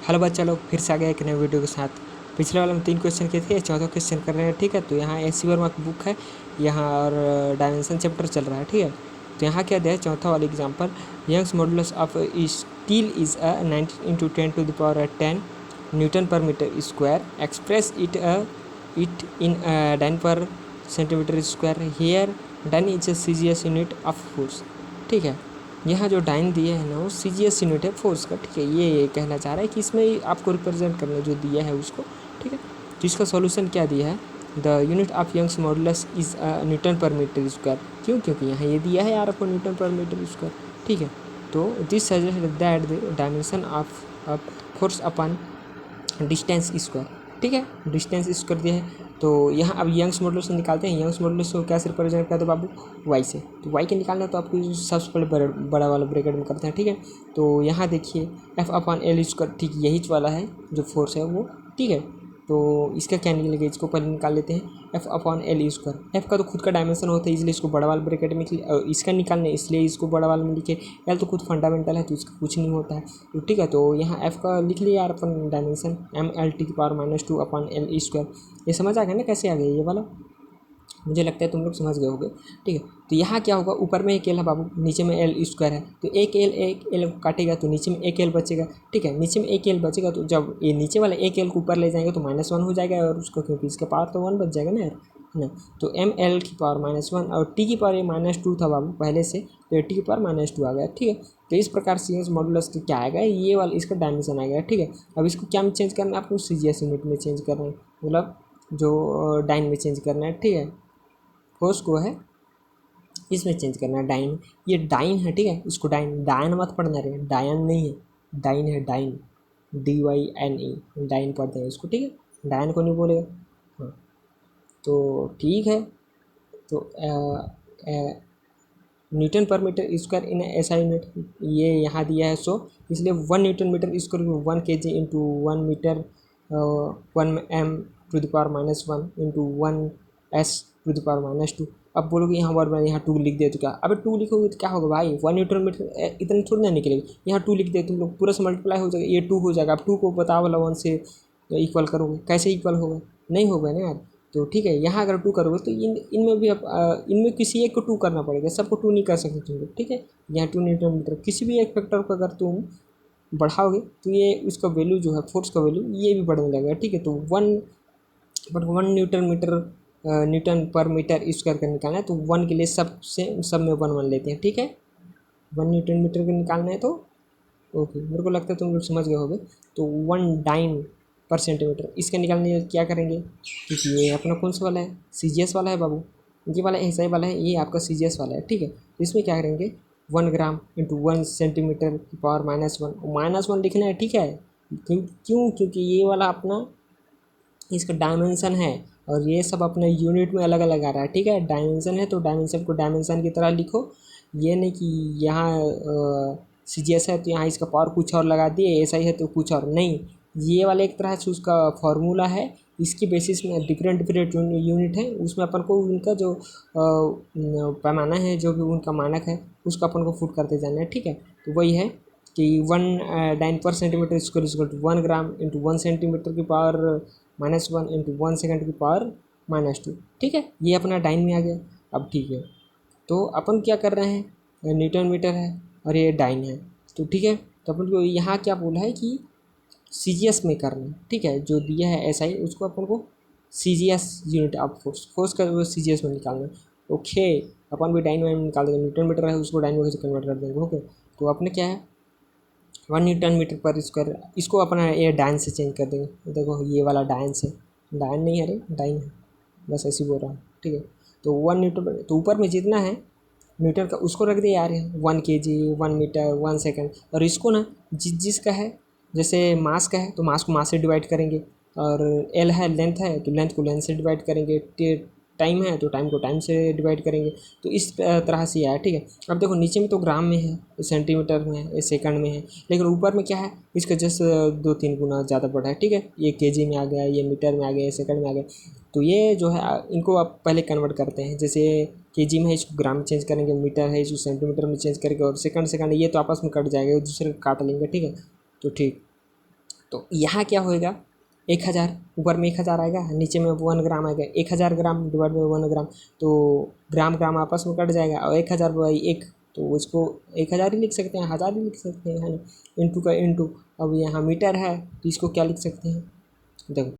Hello बच्चा लोग, फिर से आ गया एक नए वीडियो के साथ। पिछले वाले में 3 क्वेश्चन किए थे, चौथा क्वेश्चन कर रहे हैं। ठीक है, तो यहाँ एस वर्मा की बुक है यहाँ, और डायमेंशन चैप्टर चल रहा है। ठीक है, तो यहाँ क्या दिया है, चौथा वाला example, Young's modulus of steel is 19 × 10⁻10 newton per metre square. Express it in dyne per centimetre square. Here dyne is a CGS unit of force. ठीक है, यहाँ जो डाइन दिया है ना वो CGS यूनिट है फोर्स का। ठीक है, ये कहना चाह रहा है कि इसमें आपको रिप्रेजेंट करना जो दिया है उसको। ठीक है, तो इसका सॉल्यूशन क्या दिया है, the unit of Young's modulus is newton per metre square. क्यों? क्योंकि यहाँ ये दिया है यार आपको न्यूटन पर मीटर स्क्वायर। ठीक है, तो this suggest that the dimension of force upon distance square. ठीक है, डिस्टेंस स्क्वायर दिया है। तो यहाँ अब यंग्स मॉडुलस से निकालते हैं। यंग्स मॉडुलस को कैसे रिप्रेजेंट करते हैं बाबू, वाई से। तो वाई के निकालना है तो आपको सबसे पहले बड़ा वाला ब्रैकेट में करते हैं। ठीक है, तो यहाँ देखिए F/L स्क्वायर, ठीक यही वाला है जो फोर्स है वो। ठीक है, तो इसका क्या निकलेगा, इसको पहले निकाल लेते हैं। F/L स्क्वायर, एफ का तो खुद का डायमेंशन होता है, इसलिए इसको बड़ा वाला ब्रैकेट में इसका निकालने, इसलिए इसको बड़ा वाला में लिखे। एल तो खुद फंडामेंटल है तो इसका कुछ नहीं होता है। तो ठीक है, तो यहाँ एफ का लिख लिया यार अपन डायमेंशन, MLT⁻⁻2/L स्क्वायर। ये समझ आ गया ना कैसे आ गया ये वाला, मुझे लगता है तुम लोग समझ गए होगे। ठीक है, तो यहाँ क्या होगा, ऊपर में एक एल है बाबू, नीचे में एल स्क्वायर है, तो एक एल काटेगा तो नीचे में एक एल बचेगा। ठीक है, नीचे में एक एल बचेगा तो जब ये नीचे वाला एक एल को ऊपर ले जाएंगे तो -1 हो जाएगा, और उसको क्योंकि इसका पावर तो 1 बच जाएगा ना यार, है ना। तो ML⁻−1 और टी की पावर -2 था बाबू पहले से, तो टी की पावर -2 आ गया। ठीक है, तो इस प्रकार से यंग्स मॉडुलस का क्या आएगा, ये वाला इसका डायमेंशन आ गया। ठीक है, अब इसको क्या में चेंज करना है आपको, CGS यूनिट में चेंज करना है, मतलब जो डाइन में चेंज करना है। ठीक है, फोर्स को है इसमें चेंज करना है, डाइन। ये डाइन है, ठीक है, इसको डायन मत पढ़ना रे, डायन नहीं है, डाइन है, डाइन, DYNE, डाइन पढ़ते हैं इसको। ठीक है, डायन को नहीं बोलेगा। हाँ, तो ठीक है, तो न्यूटन पर मीटर स्क्वायर इन ऐसा यूनिट ये यहाँ दिया है, सो इसलिए 1 newton metre square 1 kg into 1 metre 1 m⁻1 into 1 s⁻²। अब बोलोगे यहाँ बार बार यहाँ 2 लिख दे तो क्या, अबे 2 लिखोगे तो क्या होगा भाई, 1 न्यूटन मीटर इतने थोड़ी ना निकलेगी। यहाँ 2 लिख दे तुम लोग, पूरा से मल्टीप्लाई हो जाएगा, ये 2 हो जाएगा। अब 2 को बताओ वाला 1 से इक्वल करोगे, कैसे इक्वल होगा, नहीं होगा ना यार। तो ठीक है, यहाँ अगर 2 करोगे तो इनमें भी इनमें किसी एक को 2 करना पड़ेगा, सबको 2 नहीं कर सकते तुम लोग। ठीक है, यहाँ 2 न्यूटन मीटर, किसी भी एक फैक्टर को अगर तुम बढ़ाओगे तो ये उसका वैल्यू जो है, फोर्स का वैल्यू ये भी बढ़ने लगेगा। ठीक है, तो 1 newton metre Newton per metre square का निकालना है, तो 1 के लिए सब में 1 लेते हैं। ठीक है, 1 न्यूटन मीटर का निकालना है तो ओके, मेरे को लगता है तुम लोग समझ गए होगे। तो 1 डाइन पर सेंटीमीटर, इसका निकालने क्या करेंगे, क्योंकि ये अपना कौन सा वाला है, CGS वाला है बाबू, ये वाला SI वाला है, ये आपका CGS वाला है। ठीक है, तो इसमें क्या करेंगे, 1 ग्राम इंटू 1 सेंटीमीटर की पावर -1 लिखना है। ठीक है, क्यों, क्योंकि ये वाला अपना इसका डायमेंशन है, और ये सब अपने यूनिट में अलग अलग आ रहा है। ठीक है, डायमेंशन है तो डायमेंशन को डायमेंशन की तरह लिखो, ये नहीं कि यहाँ CGS है तो यहाँ इसका पावर कुछ और लगा दिए, ऐसा ही है तो कुछ और नहीं। ये वाला एक तरह से उसका फॉर्मूला है, इसकी बेसिस में डिफरेंट डिफरेंट यूनिट है, उसमें अपन को उनका जो पैमाना है, जो भी उनका मानक है, उसको अपन को फुट करते जाना है। ठीक है, तो वही है कि 1 dyne per centimetre square equal to 1 gram into 1 centimetre की पावर -1 इंटू 1 सेकेंड की पावर -2। ठीक है, ये अपना डाइन में आ गया। अब ठीक है, तो अपन क्या कर रहे हैं, न्यूटन मीटर है और ये डाइन है, तो ठीक है, तो अपन को यहाँ क्या बोला है कि CGS में करना है। ठीक है, जो दिया है SI उसको अपन को CGS यूनिट ऑफ फोर्स का वो CGS में निकालना है। ओके, अपन भी डाइन में निकाल देंगे, न्यूटन मीटर है उसको डाइन में कैसे कन्वर्ट कर देंगे। ओके, तो अपने क्या है 1 न्यूटन मीटर पर स्क्वायर, इसको अपना ये डाइन से चेंज कर देंगे। देखो ये वाला डाइन से, डाइन नहीं है रे, डाइन है, बस ऐसे बोल रहा हूँ। ठीक है, तो 1 न्यूटन, तो ऊपर में जितना है मीटर का उसको रख दिया यार, 1 kg 1 मीटर 1 सेकेंड, और इसको ना जिसका है, जैसे मास का है तो मास को मास से डिवाइड करेंगे, और L है लेंथ है तो लेंथ को लेंथ से डिवाइड करेंगे, टाइम है तो टाइम को टाइम से डिवाइड करेंगे। तो इस तरह से आया। ठीक है, अब देखो नीचे में तो ग्राम में है, सेंटीमीटर में है, सेकंड में है, लेकिन ऊपर में क्या है, इसका जस्ट 2-3 गुना ज़्यादा बढ़ा है। ठीक है, ये kg में आ गया, ये मीटर में आ गया, ये सेकंड में आ गया। तो ये जो है इनको आप पहले कन्वर्ट करते हैं, जैसे kg में है इसको ग्राम में चेंज करेंगे, मीटर है इसको सेंटीमीटर में चेंज करेंगे, और सेकंड ये तो आपस में कट जाएगा, दूसरे काट लेंगे। ठीक है, तो ठीक, तो यहाँ क्या होएगा, 1000 ऊपर में 1000 आएगा, नीचे में 1 ग्राम आएगा, 1000 ग्राम डिवाइड बाई 1 ग्राम, तो ग्राम ग्राम आपस में कट जाएगा और 1000 बाई 1, तो उसको 1000 ही लिख सकते हैं, 1000 ही लिख सकते हैं, है ना। इंटू का इंटू, अब यहाँ मीटर है तो इसको क्या लिख सकते हैं, देखो